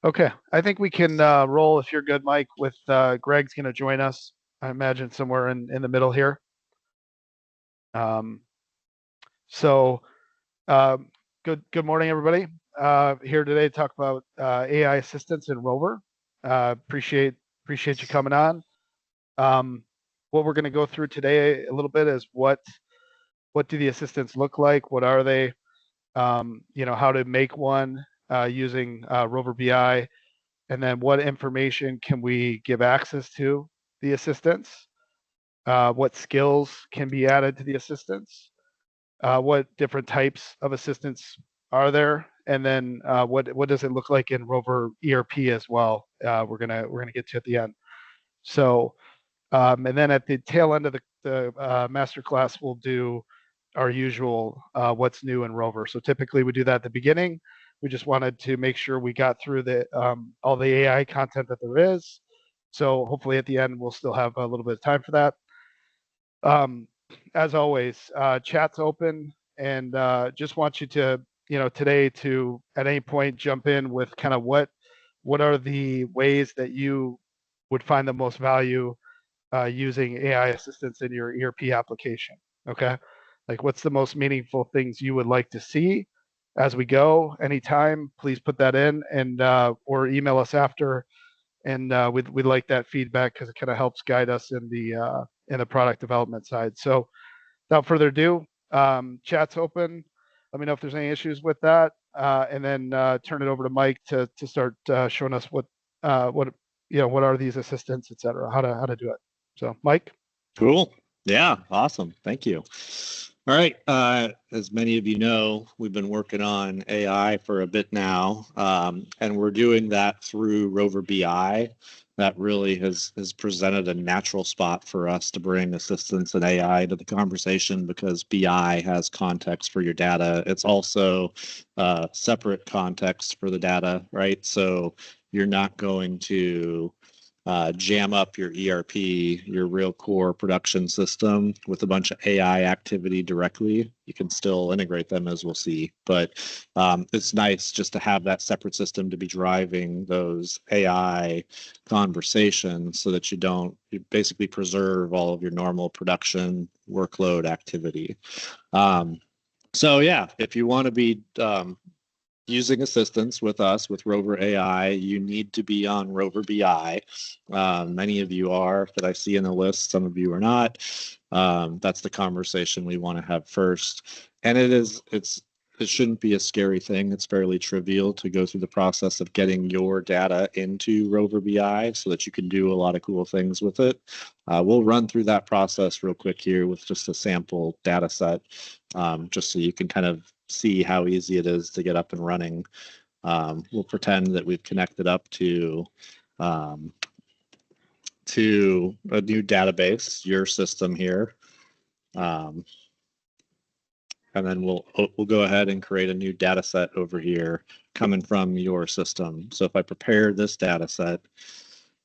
Okay, I think we can roll if you're good, Mike, with Greg's going to join us, I imagine somewhere in the middle here. Um, so good morning, everybody. Here today to talk about AI assistance in Rover. Appreciate you coming on. What we're going to go through today a little bit is what do the assistants look like? What are they? How to make one using Rover BI, and then what information can we give access to the assistants? What skills can be added to the assistants? What different types of assistants are there? And then what does it look like in Rover ERP as well? We're gonna get to at the end. So and then at the tail end of the masterclass, we'll do our usual what's new in Rover. So typically we do that at the beginning. We just wanted to make sure we got through all the AI content that there is. So hopefully at the end we'll still have a little bit of time for that. As always, chat's open, and just want you to today to at any point jump in with kind of what are the ways that you would find the most value using AI assistance in your ERP application. Okay. Like what's the most meaningful things you would like to see as we go anytime, please put that in and or email us after. And we'd like that feedback because it kind of helps guide us in the product development side. So without further ado, chat's open. Let me know if there's any issues with that. And then turn it over to Mike to start showing us what are these assistants, et cetera, how to do it. So, Mike. Cool. Yeah, awesome. Thank you. All right. As many of you know, we've been working on AI for a bit now, and we're doing that through Rover BI. That really has presented a natural spot for us to bring assistance and AI to the conversation because BI has context for your data. It's also separate context for the data, right? So you're not going to jam up your ERP, your real core production system with a bunch of AI activity directly. You can still integrate them, as we'll see, but it's nice just to have that separate system to be driving those AI conversations so that you basically preserve all of your normal production workload activity. So yeah, if you want to be using assistance with us with Rover AI, you need to be on Rover BI. Many of you are that I see in the list. Some of you are not. That's the conversation we want to have first. And it shouldn't be a scary thing. It's fairly trivial to go through the process of getting your data into Rover BI so that you can do a lot of cool things with it. We'll run through that process real quick here with just a sample data set, just so you can kind of see how easy it is to get up and running. We'll pretend that we've connected up to a new database, your system here. And then we'll go ahead and create a new data set over here coming from your system. So if I prepare this data set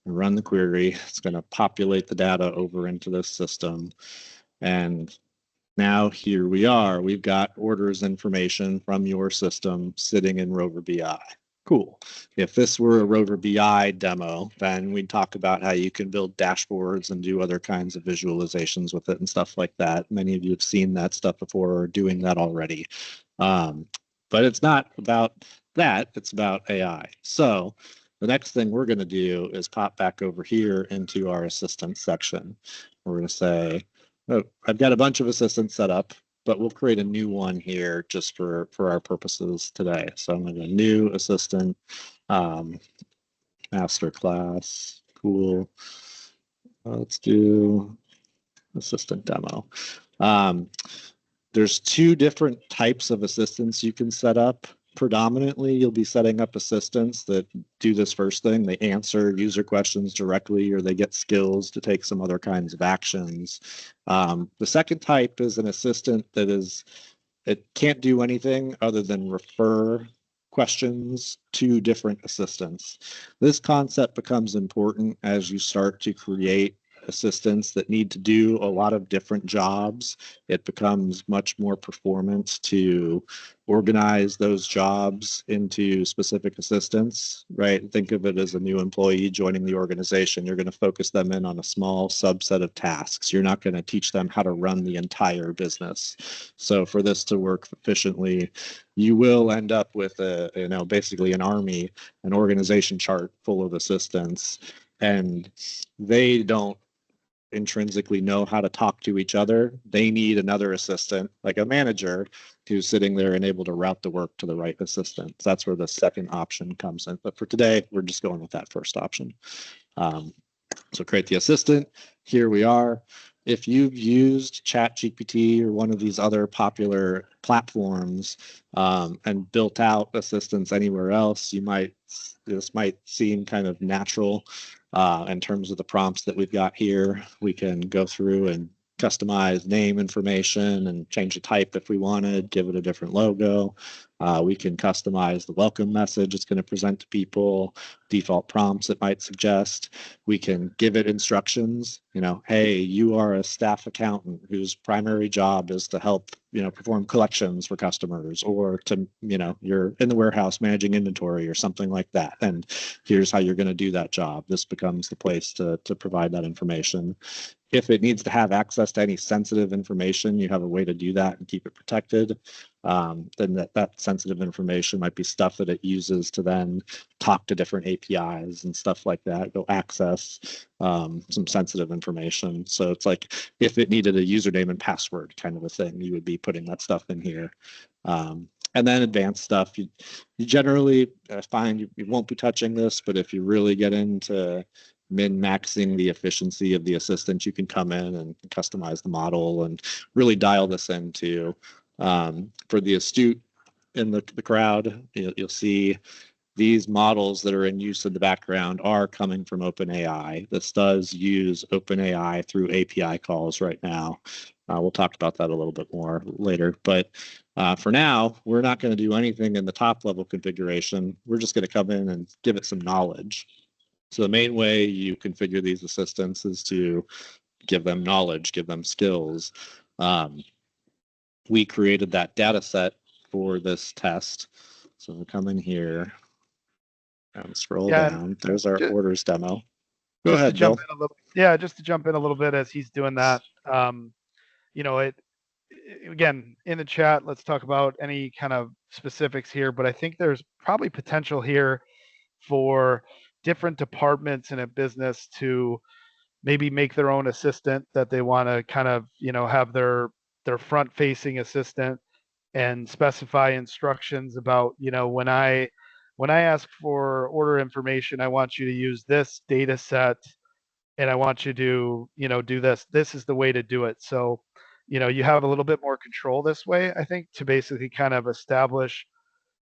and run the query, it's going to populate the data over into this system. And now here we are. We've got orders information from your system sitting in Rover BI. Cool. If this were a Rover BI demo, then we'd talk about how you can build dashboards and do other kinds of visualizations with it and stuff like that. Many of you have seen that stuff before or are doing that already. But it's not about that. It's about AI. So the next thing we're going to do is pop back over here into our assistant section. We're going to say, oh, I've got a bunch of assistants set up, but we'll create a new one here just for our purposes today. So I'm going to new assistant, master class, cool. Let's do assistant demo. There's two different types of assistants you can set up. Predominantly, you'll be setting up assistants that do this first thing. They answer user questions directly, or they get skills to take some other kinds of actions. The second type is an assistant that it can't do anything other than refer questions to different assistants. This concept becomes important as you start to create assistants that need to do a lot of different jobs, it becomes much more performant to organize those jobs into specific assistants, right? Think of it as a new employee joining the organization. You're going to focus them in on a small subset of tasks. You're not going to teach them how to run the entire business. So for this to work efficiently, you will end up with basically an army, an organization chart full of assistants, and they don't intrinsically know how to talk to each other. They need another assistant, like a manager, who's sitting there and able to route the work to the right assistant. That's where the second option comes in. But for today, we're just going with that first option. So create the assistant. Here we are. If you've used ChatGPT or one of these other popular platforms and built out assistants anywhere else, this might seem kind of natural in terms of the prompts that we've got here. We can go through and customize name information and change the type if we wanted, give it a different logo. We can customize the welcome message it's going to present to people, default prompts it might suggest. We can give it instructions, hey, you are a staff accountant whose primary job is to help, perform collections for customers, or to, you're in the warehouse managing inventory or something like that. And here's how you're going to do that job. This becomes the place to provide that information. If it needs to have access to any sensitive information, you have a way to do that and keep it protected. Then that sensitive information might be stuff that it uses to then talk to different APIs and stuff like that, go access some sensitive information. So it's like if it needed a username and password kind of a thing, you would be putting that stuff in here. And then advanced stuff, you generally find you won't be touching this, but if you really get into min-maxing the efficiency of the assistant, you can come in and customize the model and really dial this into. For the astute in the crowd, you'll see these models that are in use in the background are coming from OpenAI. This does use OpenAI through API calls right now. We'll talk about that a little bit more later, but for now, we're not going to do anything in the top level configuration. We're just going to come in and give it some knowledge. So the main way you configure these assistants is to give them knowledge, give them skills. We created that data set for this test. So we'll come in here and scroll down. There's our orders demo. Go ahead, Bill. Just to jump in a little bit as he's doing that. Again, in the chat, let's talk about any kind of specifics here, but I think there's probably potential here for different departments in a business to maybe make their own assistant that they want to kind of, have their front facing assistant and specify instructions about, when I ask for order information, I want you to use this data set and I want you to, do this. This is the way to do it. So, you have a little bit more control this way, I think, to basically kind of establish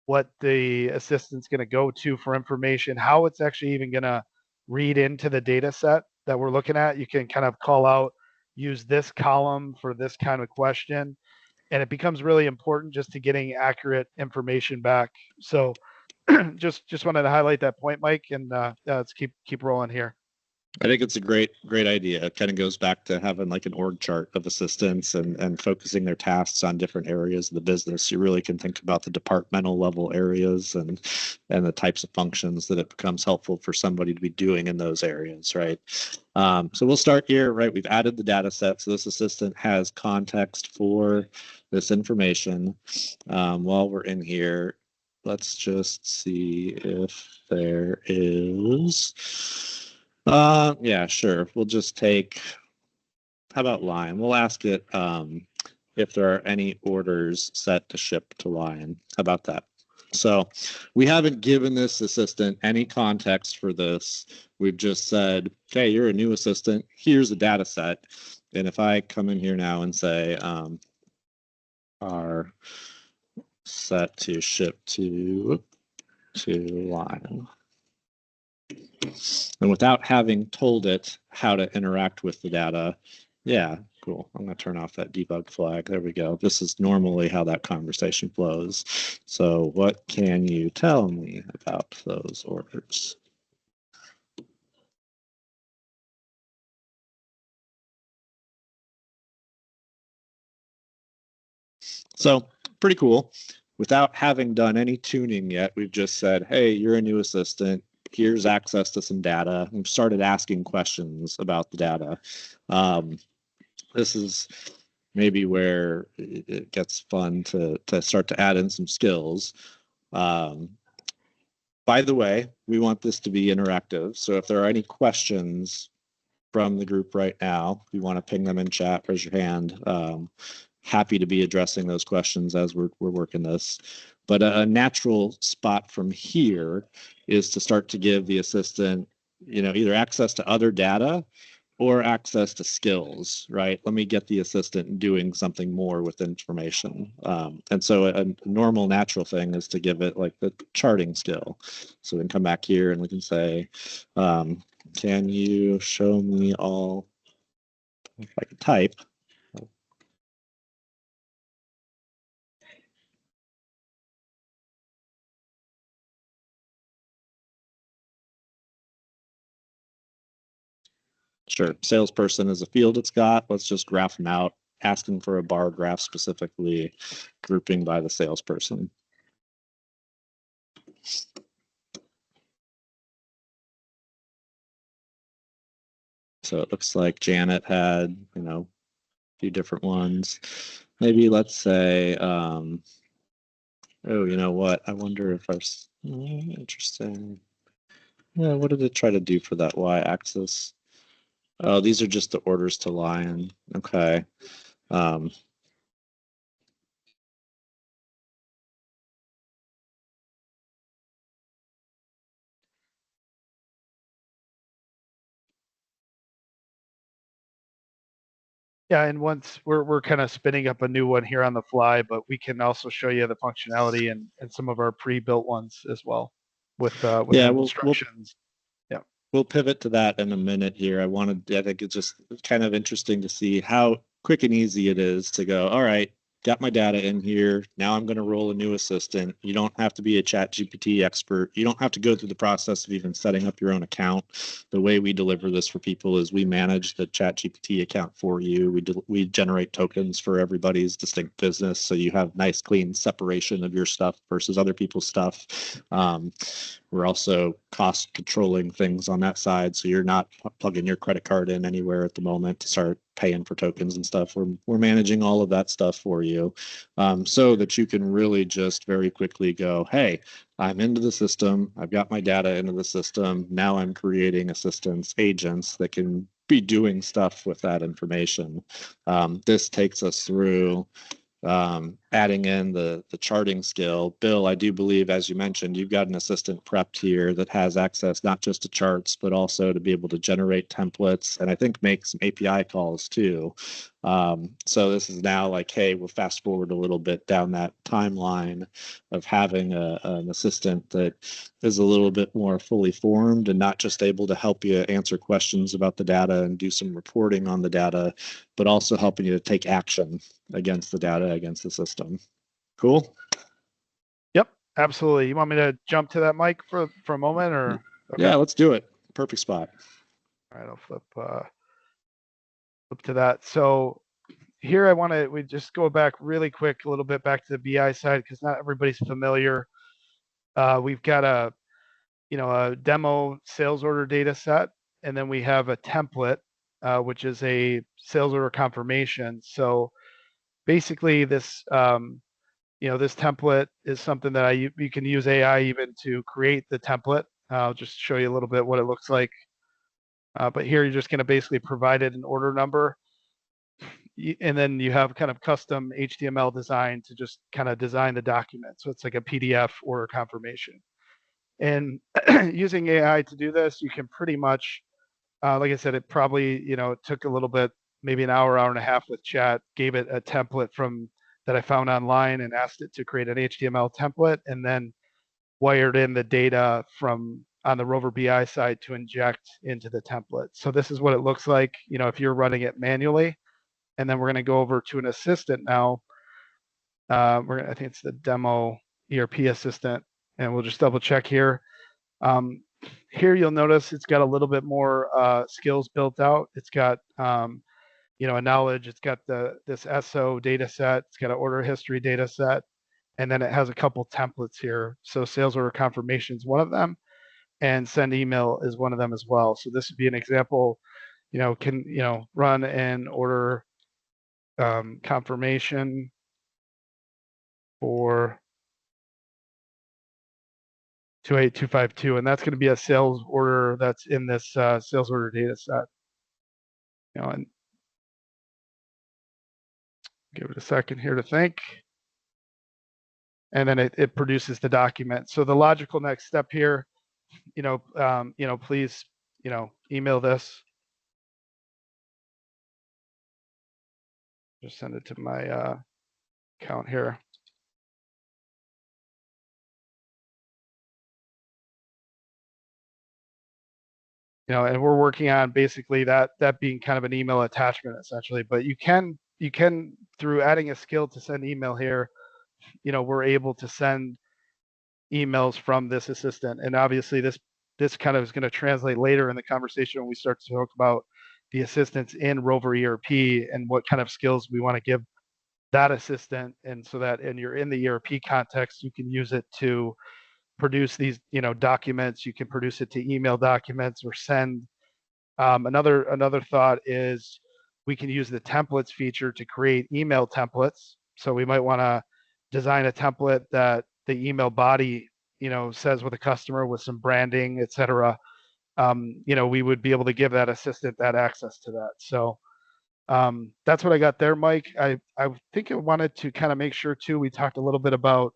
what the assistant's going to go to for information, how it's actually even going to read into the data set that we're looking at. You can kind of call out, use this column for this kind of question. And it becomes really important just to getting accurate information back. So just wanted to highlight that point, Mike, and let's keep rolling here. I think it's a great idea. It kind of goes back to having like an org chart of assistants and focusing their tasks on different areas of the business. You really can think about the departmental level areas and the types of functions that it becomes helpful for somebody to be doing in those areas, right? So we'll start here, right? We've added the data set. So this assistant has context for this information. While we're in here, let's just see if there is... yeah, sure. We'll just take, how about Lion? We'll ask it if there are any orders set to ship to Lion. How about that? So we haven't given this assistant any context for this. We've just said, okay, you're a new assistant. Here's a data set. And if I come in here now and say, are set to ship to Lion. And without having told it how to interact with the data, yeah, cool. I'm going to turn off that debug flag. There we go. This is normally how that conversation flows. So what can you tell me about those orders? So pretty cool. Without having done any tuning yet, we've just said, hey, you're a new assistant. Here's access to some data. We've started asking questions about the data. This is maybe where it gets fun to start to add in some skills. By the way, we want this to be interactive. So if there are any questions from the group right now, if you want to ping them in chat, raise your hand. Happy to be addressing those questions as we're working this. But a natural spot from here is to start to give the assistant, either access to other data or access to skills, right? Let me get the assistant doing something more with information. And so a normal natural thing is to give it like the charting skill. So we can come back here and we can say, can you show me all, if I could type. Sure, salesperson is a field it's got. Let's just graph them out, asking for a bar graph specifically, grouping by the salesperson. So it looks like Janet had, a few different ones. Maybe let's say, oh, you know what? I wonder if our, interesting. Yeah, what did it try to do for that y-axis? Oh, these are just the orders to Lion. Okay. Yeah, and once we're kind of spinning up a new one here on the fly, but we can also show you the functionality and some of our pre-built ones as well with yeah, instructions. We'll pivot to that in a minute here. I think it's just kind of interesting to see how quick and easy it is to go, all right, got my data in here. Now I'm going to roll a new assistant. You don't have to be a ChatGPT expert. You don't have to go through the process of even setting up your own account. The way we deliver this for people is we manage the ChatGPT account for you. We generate tokens for everybody's distinct business. So you have nice, clean separation of your stuff versus other people's stuff. We're also cost controlling things on that side. So you're not plugging your credit card in anywhere at the moment to start paying for tokens and stuff. We're managing all of that stuff for you, so that you can really just very quickly go, hey, I'm into the system. I've got my data into the system. Now I'm creating assistants, agents that can be doing stuff with that information. This takes us through adding in the charting skill. Bill, I do believe, as you mentioned, you've got an assistant prepped here that has access not just to charts, but also to be able to generate templates and I think make some API calls too. So this is now like, hey, we'll fast forward a little bit down that timeline of having an assistant that is a little bit more fully formed and not just able to help you answer questions about the data and do some reporting on the data, but also helping you to take action against the data, against the system. Cool? Yep, absolutely. You want me to jump to that, Mike, for a moment, or? Okay. Yeah, let's do it. Perfect spot. All right, I'll flip to that. So here we just go back really quick a little bit back to the BI side because not everybody's familiar. We've got a demo sales order data set, and then we have a template, which is a sales order confirmation. So basically this this template is something that you can use AI even to create the template. I'll just show you a little bit what it looks like. But here you're just going to basically provide it an order number, and then you have kind of custom HTML design to just kind of design the document. So it's like a PDF order confirmation. And using AI to do this, you can pretty much, like I said, it probably took a little bit, maybe an hour and a half with chat, gave it a template that I found online and asked it to create an HTML template and then wired in the data from on the Rover BI side to inject into the template. So this is what it looks like, if you're running it manually. And then we're going to go over to an assistant now. I think it's the demo ERP assistant, and we'll just double check here. Here you'll notice it's got a little bit more skills built out. It's got a knowledge. It's got this SO data set. It's got an order history data set, and then it has a couple templates here. So sales order confirmation is one of them, and send email is one of them as well. So this would be an example. Can run an order confirmation for 28252, and that's going to be a sales order that's in this sales order data set. And give it a second here to think. And then it produces the document. So the logical next step here, please, email this. Just send it to my account here. And we're working on basically that being kind of an email attachment essentially. But you can through adding a skill to send email here, we're able to send emails from this assistant. And obviously this kind of is going to translate later in the conversation when we start to talk about the assistants in Rover ERP and what kind of skills we want to give that assistant. And so that, and you're in the ERP context, you can use it to produce these, documents. You can produce it to email documents or send. Another thought is we can use the templates feature to create email templates. So we might want to design a template that the email body, says with a customer with some branding, et cetera. We would be able to give that assistant that access to that. So that's what I got there, Mike. I think I wanted to kind of make sure too, we talked a little bit about,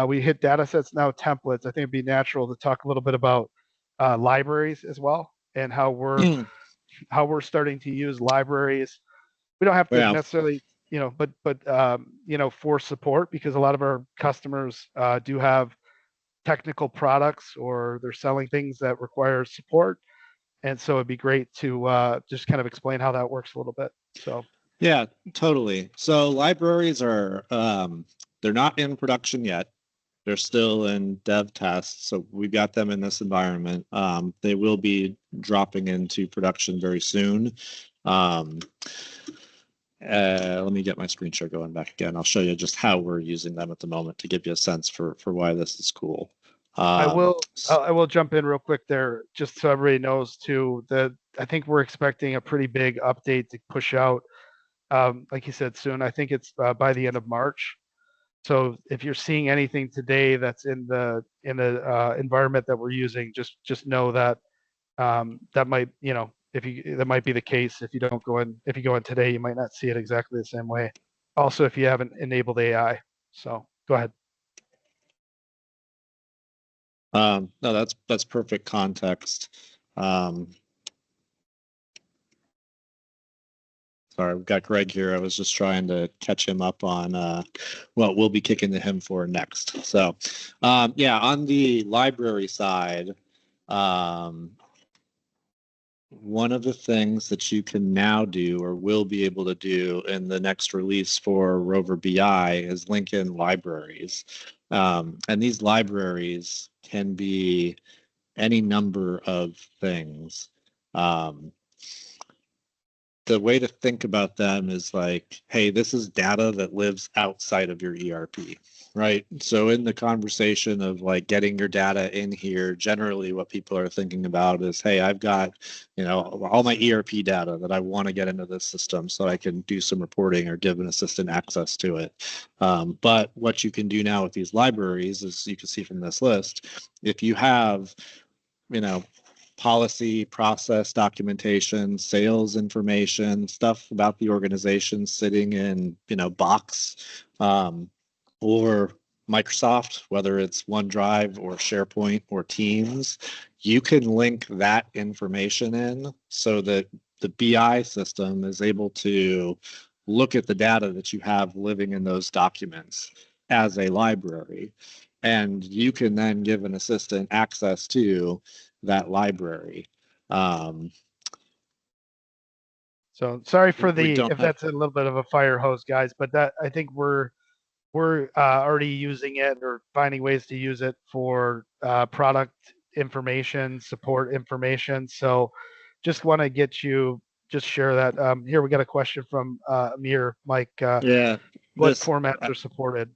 we hit data sets, now templates. I think it'd be natural to talk a little bit about libraries as well, and how we're starting to use libraries. We don't have to necessarily, but for support, because a lot of our customers do have technical products or they're selling things that require support. And so it'd be great to just kind of explain how that works a little bit. So yeah, totally. So libraries are they're not in production yet. They're still in dev tests, so we've got them in this environment. They will be dropping into production very soon. Let me get my screen share going back again. I'll show you just how we're using them at the moment to give you a sense for why this is cool. I will jump in real quick there, just so everybody knows too, that I think we're expecting a pretty big update to push out, like you said, soon. I think it's by the end of March. So if you're seeing anything today that's in the environment that we're using, just know that that might, that might be the case. If you go in today, you might not see it exactly the same way. Also, if you haven't enabled AI. So go ahead. No, that's perfect context. Sorry, I've got Greg here. I was just trying to catch him up on what we'll be kicking to him for next. So, yeah, on the library side, one of the things that you can now do or will be able to do in the next release for Rover BI is link in libraries. And these libraries can be any number of things. The way to think about them is like, hey, this is data that lives outside of your ERP, right? So in the conversation of like getting your data in here, generally what people are thinking about is, hey, I've got, all my ERP data that I want to get into this system so I can do some reporting or give an assistant access to it. But what you can do now with these libraries, as you can see from this list, if you have, policy, process, documentation, sales information, stuff about the organization sitting in, Box or Microsoft, whether it's OneDrive or SharePoint or Teams, you can link that information in so that the BI system is able to look at the data that you have living in those documents as a library. And you can then give an assistant access to that library. So sorry for if that's a little bit of a fire hose, guys, but that I think we're already using it or finding ways to use it for product information, support information. So just want to get you just share that. Here we got a question from Amir. Mike, Yeah, what this formats are supported?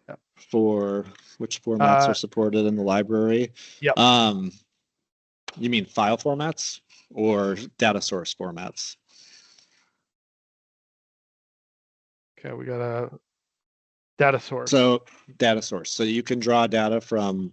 Yeah. for which formats Uh, are supported in the library? yep. You mean file formats or data source formats? Okay, we got a data source. So data source. So you can draw data from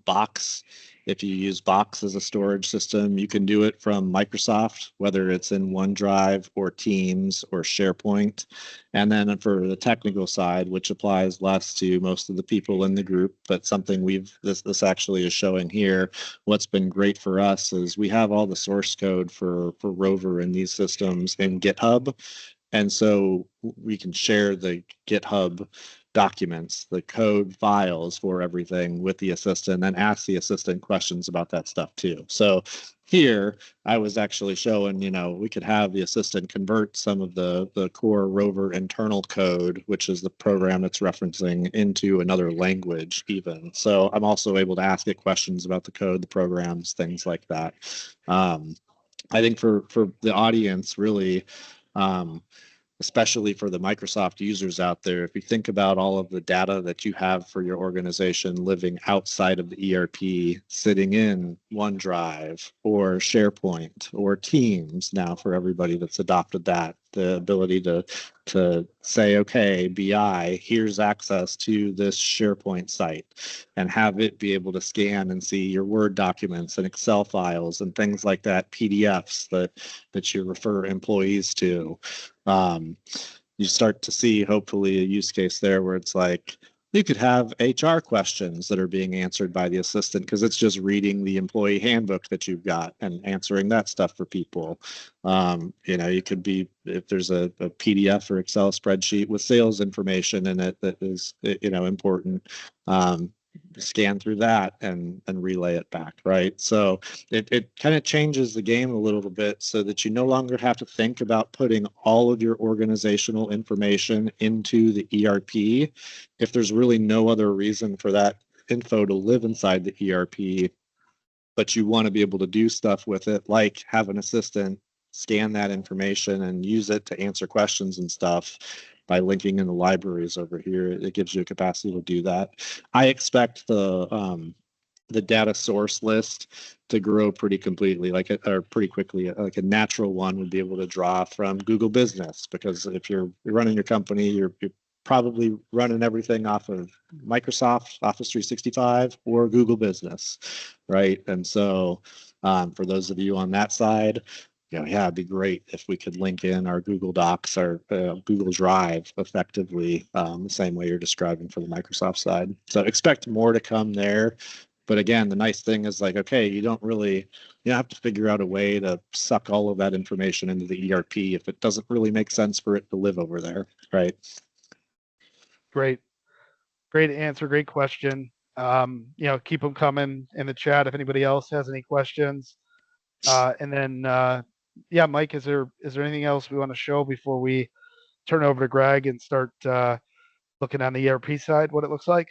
Box. If you use Box as a storage system, you can do it from Microsoft, whether it's in OneDrive or Teams or SharePoint. And then for the technical side, which applies less to most of the people in the group, but something this actually is showing here. What's been great for us is we have all the source code for Rover in these systems in GitHub. And so we can share the GitHub documents, the code files for everything with the assistant and ask the assistant questions about that stuff too. So here I was actually showing, we could have the assistant convert some of the core Rover internal code, which is the program it's referencing, into another language even. So I'm also able to ask it questions about the code, the programs, things like that. I think for the audience, really, especially for the Microsoft users out there, if you think about all of the data that you have for your organization living outside of the ERP, sitting in OneDrive or SharePoint or Teams now for everybody that's adopted that, the ability to say, okay, BI, here's access to this SharePoint site, and have it be able to scan and see your Word documents and Excel files and things like that, PDFs that you refer employees to. You start to see hopefully a use case there where it's like you could have HR questions that are being answered by the assistant because it's just reading the employee handbook that you've got and answering that stuff for people. You could be, if there's a PDF or Excel spreadsheet with sales information in it that is, important, scan through that and relay it back, right? So it kind of changes the game a little bit so that you no longer have to think about putting all of your organizational information into the ERP if there's really no other reason for that info to live inside the ERP, but you want to be able to do stuff with it, like have an assistant scan that information and use it to answer questions and stuff by linking in the libraries over here. It gives you a capacity to do that. I expect the data source list to grow pretty completely, or pretty quickly. Like a natural one would be able to draw from Google Business, because if you're running your company, you're probably running everything off of Microsoft Office 365 or Google Business, right? And so for those of you on that side, it'd be great if we could link in our Google Docs or Google Drive effectively, the same way you're describing for the Microsoft side. So expect more to come there. But again, the nice thing is okay, you don't have to figure out a way to suck all of that information into the ERP if it doesn't really make sense for it to live over there, right? Great answer. Great question. Keep them coming in the chat if anybody else has any questions. And then, Mike, is there anything else we want to show before we turn over to Greg and start looking on the ERP side, what it looks like?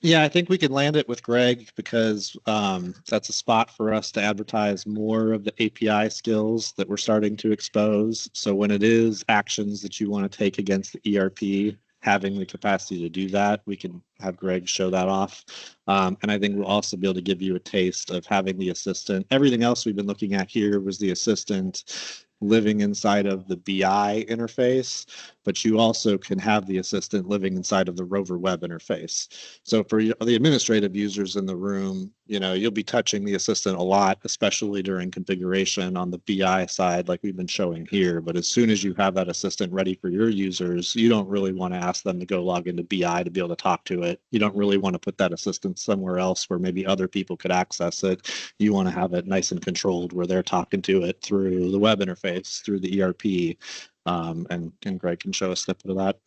Yeah, I think we can land it with Greg because that's a spot for us to advertise more of the API skills that we're starting to expose. So when it is actions that you want to take against the ERP, having the capacity to do that, we can have Greg show that off. And I think we'll also be able to give you a taste of having the assistant. Everything else we've been looking at here was the assistant living inside of the BI interface, but you also can have the assistant living inside of the Rover web interface. So for the administrative users in the room, you'll be touching the assistant a lot, especially during configuration on the BI side, like we've been showing here. But as soon as you have that assistant ready for your users, you don't really want to ask them to go log into BI to be able to talk to it. You don't really want to put that assistant somewhere else where maybe other people could access it. You want to have it nice and controlled where they're talking to it through the web interface, through the ERP. And Greg can show a snippet of that.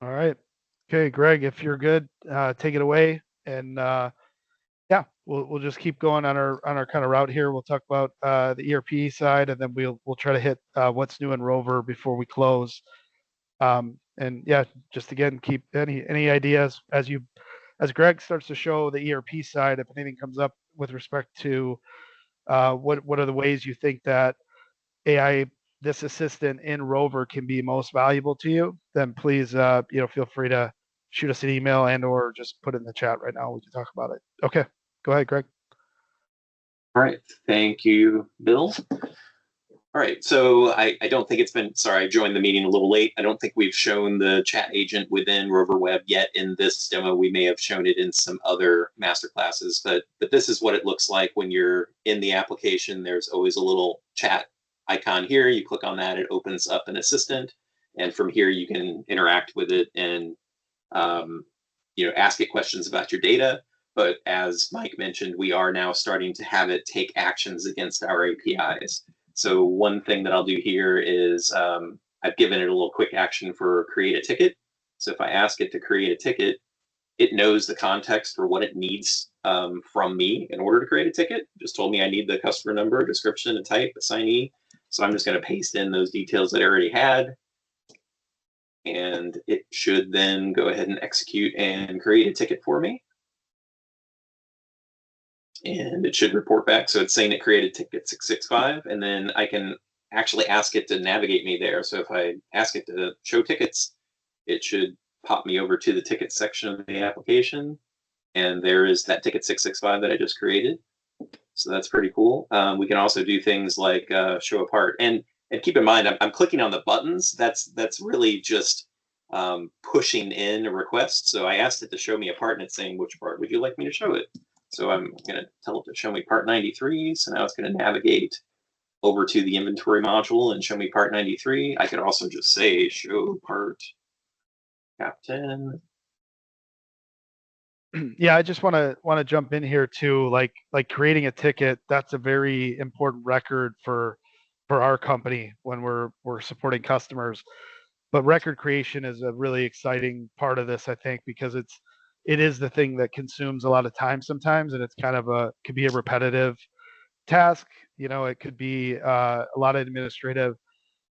All right. Okay, Greg, if you're good, take it away. And we'll just keep going on our kind of route here. We'll talk about the ERP side, and then we'll try to hit what's new in Rover before we close. Just again, keep any ideas as Greg starts to show the ERP side. If anything comes up with respect to what are the ways you think that AI, this assistant in Rover can be most valuable to you, then please, feel free to shoot us an email and or just put it in the chat right now. We can talk about it. Okay, go ahead, Greg. All right, thank you, Bill. All right, so I don't think it's been, sorry, I joined the meeting a little late. I don't think we've shown the chat agent within Rover Web yet in this demo. We may have shown it in some other master classes, but this is what it looks like when you're in the application. There's always a little chat icon here. You click on that, it opens up an assistant. And from here, you can interact with it and ask it questions about your data. But as Mike mentioned, we are now starting to have it take actions against our APIs. So one thing that I'll do here is I've given it a little quick action for create a ticket. So if I ask it to create a ticket, it knows the context for what it needs from me in order to create a ticket. Just told me I need the customer number, description, and type, assignee. So I'm just going to paste in those details that I already had. And it should then go ahead and execute and create a ticket for me. And it should report back. So it's saying it created ticket 665, and then I can actually ask it to navigate me there. So if I ask it to show tickets, it should pop me over to the ticket section of the application. And there is that ticket 665 that I just created. So that's pretty cool. We can also do things like show a part. And keep in mind, I'm clicking on the buttons. That's really just pushing in a request. So I asked it to show me a part, and it's saying, which part would you like me to show it? So I'm going to tell it to show me part 93. So now it's going to navigate over to the inventory module and show me part 93. I could also just say show part Captain. Yeah, I just want to jump in here too. Like creating a ticket, that's a very important record for our company when we're supporting customers. But record creation is a really exciting part of this, I think, because it is the thing that consumes a lot of time sometimes, and it's kind of could be a repetitive task. It could be a lot of administrative.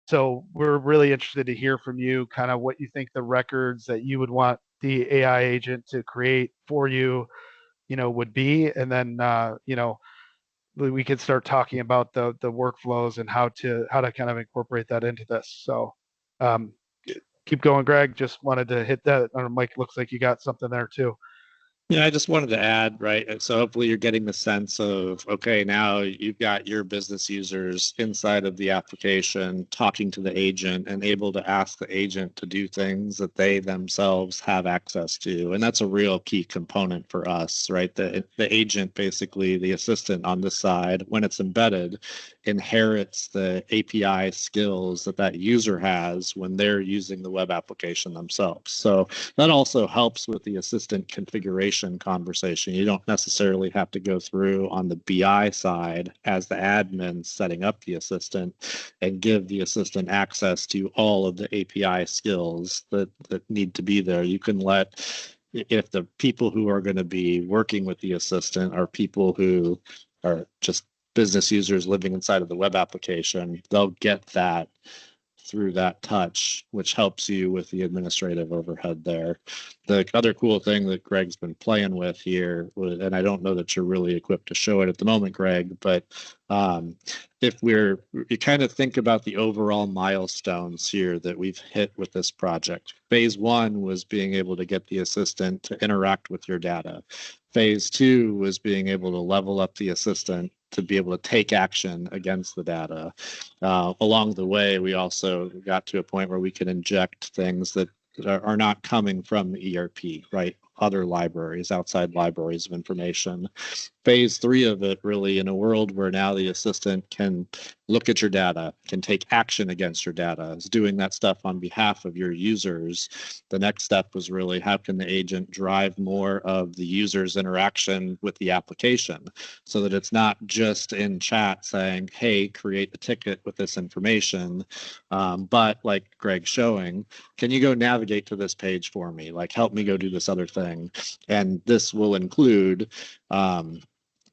So we're really interested to hear from you, kind of what you think the records that you would want the AI agent to create for you, would be, and then we could start talking about the workflows and how to kind of incorporate that into this. So keep going, Greg. Just wanted to hit that. Or Mike, looks like you got something there too. Yeah, I just wanted to add, right? So hopefully you're getting the sense of, okay, now you've got your business users inside of the application talking to the agent and able to ask the agent to do things that they themselves have access to. And that's a real key component for us, right? The agent, basically the assistant on this side, when it's embedded, inherits the API skills that user has when they're using the web application themselves. So that also helps with the assistant configuration conversation. You don't necessarily have to go through on the BI side as the admin setting up the assistant and give the assistant access to all of the API skills that need to be there. You can let, if the people who are going to be working with the assistant are people who are just business users living inside of the web application, they'll get that through that touch, which helps you with the administrative overhead there. The other cool thing that Greg's been playing with here, and I don't know that you're really equipped to show it at the moment, Greg, but if you kind of think about the overall milestones here that we've hit with this project. Phase 1 was being able to get the assistant to interact with your data. Phase 2 was being able to level up the assistant to be able to take action against the data. Along the way, we also got to a point where we can inject things that are not coming from the ERP, right? Other libraries, outside libraries of information. Phase 3 of it, really, in a world where now the assistant can look at your data, can take action against your data, is doing that stuff on behalf of your users. The next step was really, how can the agent drive more of the user's interaction with the application so that it's not just in chat saying, hey, create the ticket with this information, but like Greg's showing, can you go navigate to this page for me? Like, help me go do this other thing. And this will include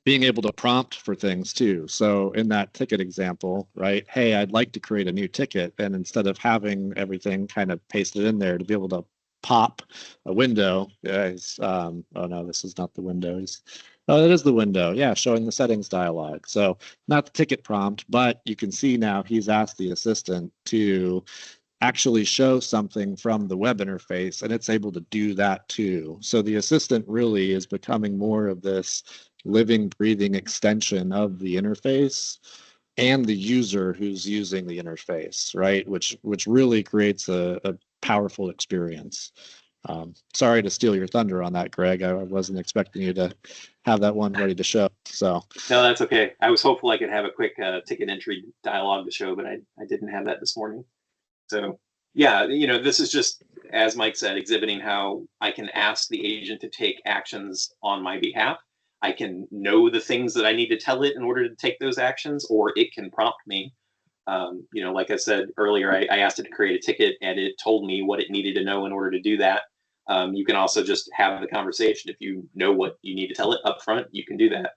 being able to prompt for things too. So in that ticket example, right? Hey, I'd like to create a new ticket. And instead of having everything kind of pasted in there, to be able to pop a window, oh no, this is not the windows. Oh, that is the window. Yeah, showing the settings dialog. So not the ticket prompt, but you can see now he's asked the assistant to actually show something from the web interface, and it's able to do that too. So the assistant really is becoming more of this living, breathing extension of the interface and the user who's using the interface, right? Which really creates a powerful experience. Sorry to steal your thunder on that, Greg. I wasn't expecting you to have that one ready to show. So No, that's okay. I was hopeful I could have a quick ticket entry dialogue to show, but I didn't have that this morning. So yeah, this is just, as Mike said, exhibiting how I can ask the agent to take actions on my behalf. I can know the things that I need to tell it in order to take those actions, or it can prompt me. Like I said earlier, I asked it to create a ticket and it told me what it needed to know in order to do that. You can also just have the conversation. If you know what you need to tell it up front, you can do that.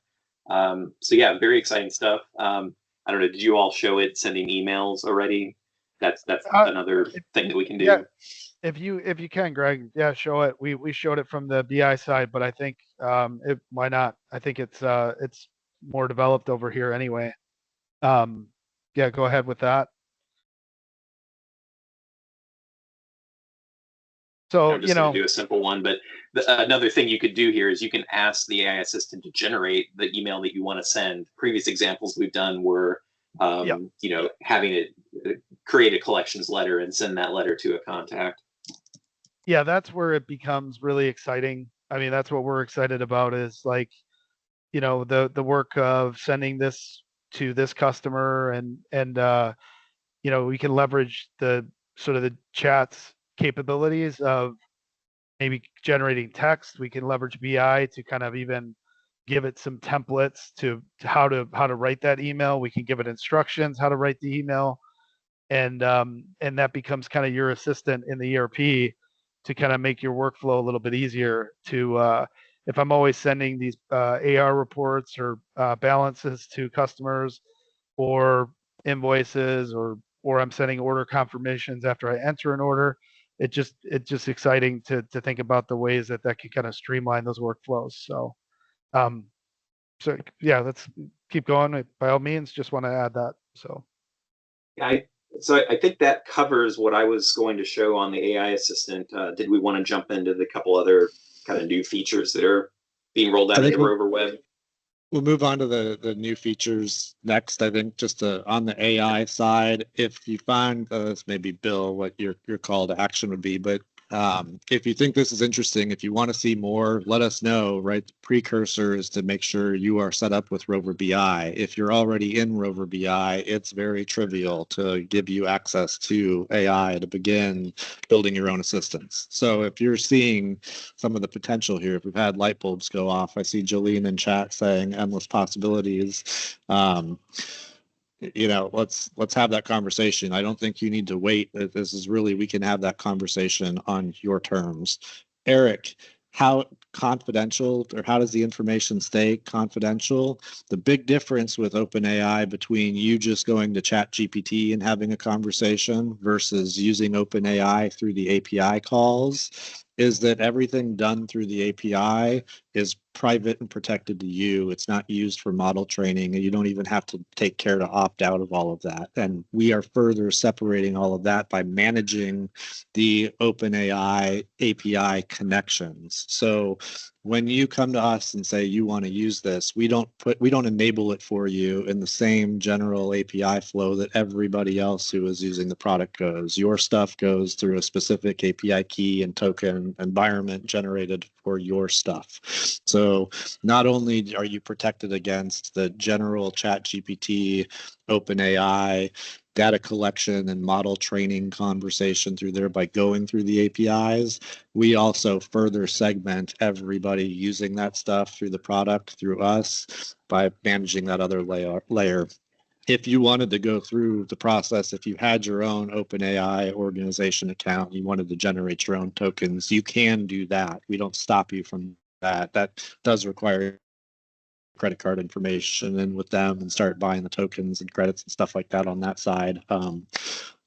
So yeah, very exciting stuff. I don't know, did you all show it sending emails already? That's another thing that we can do. Yeah, if you can, Greg, yeah, show it. We showed it from the BI side, but I think why not? I think it's more developed over here anyway. Yeah, go ahead with that. So I'm just going to do a simple one, but another thing you could do here is you can ask the AI assistant to generate the email that you want to send. Previous examples we've done were, having it create a collections letter and send that letter to a contact. Yeah, that's where it becomes really exciting. I mean, that's what we're excited about is like, the work of sending this to this customer and we can leverage the sort of the chat's capabilities of maybe generating text. We can leverage BI to kind of even give it some templates to how to write that email. We can give it instructions how to write the email, and that becomes kind of your assistant in the ERP to kind of make your workflow a little bit easier. To if I'm always sending these AR reports or balances to customers, or invoices, or I'm sending order confirmations after I enter an order. It's just exciting to think about the ways that can kind of streamline those workflows. So yeah, let's keep going. By all means, just want to add that. So I think that covers what I was going to show on the AI assistant. Did we want to jump into the couple other kind of new features that are being rolled out in the Rover Web? We'll move on to the new features next. I think just on the AI side, if you find this maybe Bill, what your call to action would be, but if you think this is interesting, if you want to see more, let us know. Right, the precursor is to make sure you are set up with Rover BI. If you're already in Rover BI, it's very trivial to give you access to AI to begin building your own assistants. So if you're seeing some of the potential here, if we've had light bulbs go off, I see Jolene in chat saying endless possibilities. Let's have that conversation. I don't think you need to wait. This is really, we can have that conversation on your terms. Eric, how confidential, or how does the information stay confidential? The big difference with OpenAI between you just going to ChatGPT and having a conversation versus using OpenAI through the API calls is that everything done through the API is private and protected to you. It's not used for model training, and you don't even have to take care to opt out of all of that. And we are further separating all of that by managing the OpenAI API connections. So when you come to us and say you want to use this, we don't enable it for you in the same general API flow that everybody else who is using the product goes. Your stuff goes through a specific API key and token environment generated for your stuff. So not only are you protected against the general ChatGPT, OpenAI data collection and model training conversation through there by going through the APIs, we also further segment everybody using that stuff through the product, through us, by managing that other layer. If you wanted to go through the process, if you had your own OpenAI organization account, you wanted to generate your own tokens, you can do that. We don't stop you from that. That does require credit card information and with them and start buying the tokens and credits and stuff like that on that side.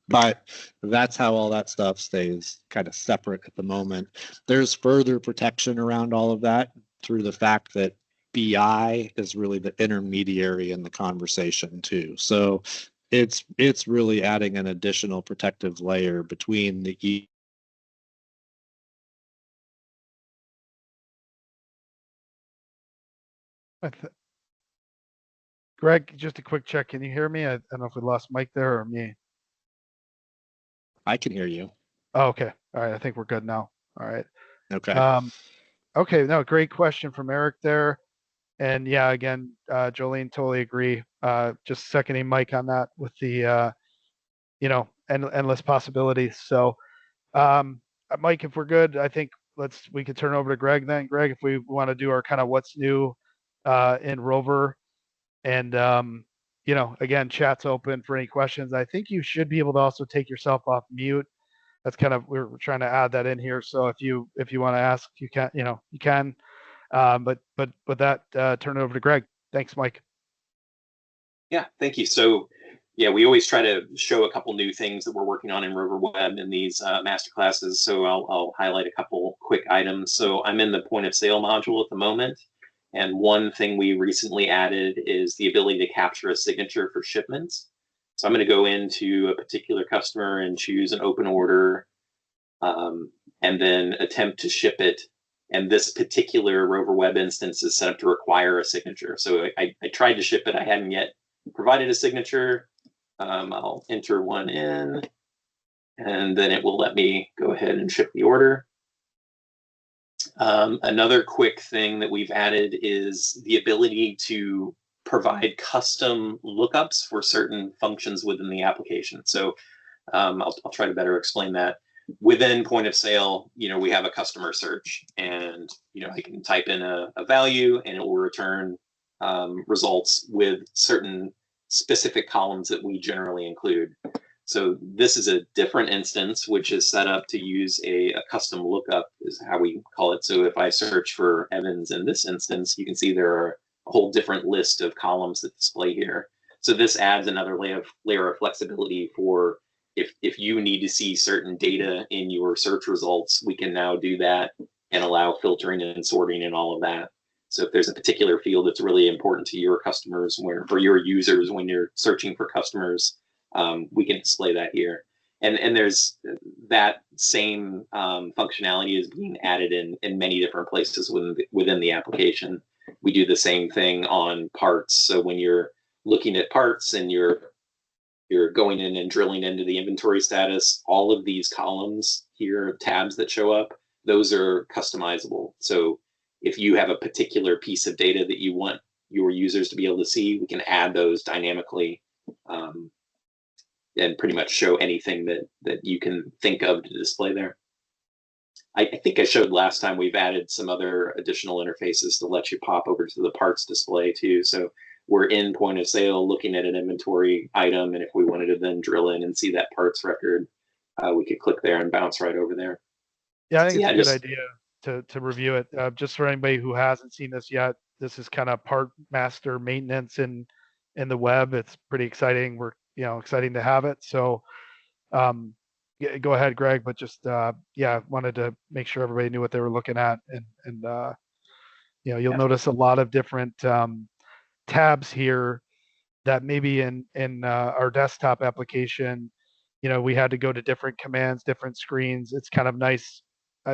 But that's how all that stuff stays kind of separate at the moment. There's further protection around all of that through the fact that BI is really the intermediary in the conversation too. So it's really adding an additional protective layer between the Greg, just a quick check. Can you hear me? I don't know if we lost Mike there or me. I can hear you. Oh, okay. All right. I think we're good now. All right. Okay. Okay. No, great question from Eric there. And yeah, again, Jolene, totally agree. Just seconding Mike on that with the, endless possibilities. So, Mike, if we're good, I think we could turn over to Greg then. Greg, if we want to do our kind of what's new in Rover, and again, chat's open for any questions. I think you should be able to also take yourself off mute. That's kind of we're trying to add that in here. So if you want to ask, you can. You can. But with that, turn it over to Greg. Thanks, Mike. Yeah, thank you. So, yeah, we always try to show a couple new things that we're working on in Rover Web in these master classes. So I'll highlight a couple quick items. So I'm in the point of sale module at the moment. And one thing we recently added is the ability to capture a signature for shipments. So I'm going to go into a particular customer and choose an open order, and then attempt to ship it. And this particular Rover Web instance is set up to require a signature. So I tried to ship it. I hadn't yet provided a signature. I'll enter one in, and then it will let me go ahead and ship the order. Another quick thing that we've added is the ability to provide custom lookups for certain functions within the application. So I'll try to better explain that. Within point of sale, we have a customer search, and I can type in a value and it will return results with certain specific columns that we generally include. So this is a different instance, which is set up to use a custom lookup, is how we call it. So if I search for Evans in this instance, you can see there are a whole different list of columns that display here. So this adds another layer of flexibility for if you need to see certain data in your search results, we can now do that and allow filtering and sorting and all of that. So if there's a particular field that's really important to your customers or your users when you're searching for customers, we can display that here. And there's that same functionality is being added in many different places within the application. We do the same thing on parts. So when you're looking at parts and you're going in and drilling into the inventory status, all of these columns here, tabs that show up, those are customizable. So if you have a particular piece of data that you want your users to be able to see, we can add those dynamically and pretty much show anything that you can think of to display there. I think I showed last time we've added some other additional interfaces to let you pop over to the parts display too. So we're in point of sale looking at an inventory item, and if we wanted to then drill in and see that parts record, we could click there and bounce right over there. Yeah, I think it's a good idea to review it. Just for anybody who hasn't seen this yet, this is kind of part master maintenance in the web. It's pretty exciting. We're exciting to have it. So go ahead, Greg, but just wanted to make sure everybody knew what they were looking at, and you'll notice a lot of different tabs here that maybe in our desktop application, we had to go to different commands, different screens. It's kind of nice,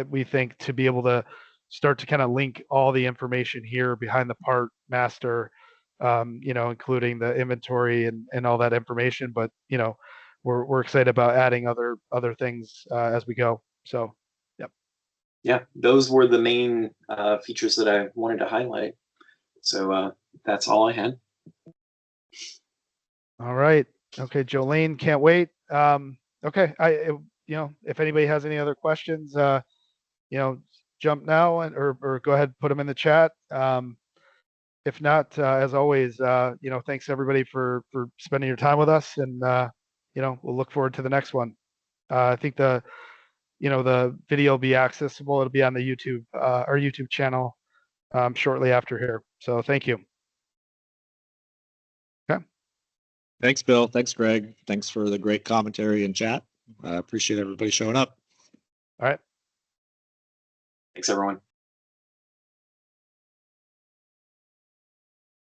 we think, to be able to start to kind of link all the information here behind the part master, including the inventory and all that information. But we're excited about adding other things as we go. So, yep. Yeah, those were the main features that I wanted to highlight. So that's all I had. All right. Okay, Jolene, can't wait. Okay, if anybody has any other questions, jump now or go ahead and put them in the chat. If not, as always, thanks everybody for spending your time with us, and we'll look forward to the next one. I think the video will be accessible. It'll be on the YouTube, our YouTube channel, shortly after here. So thank you. Okay. Thanks, Bill. Thanks, Greg. Thanks for the great commentary and chat. I appreciate everybody showing up. All right. Thanks, everyone.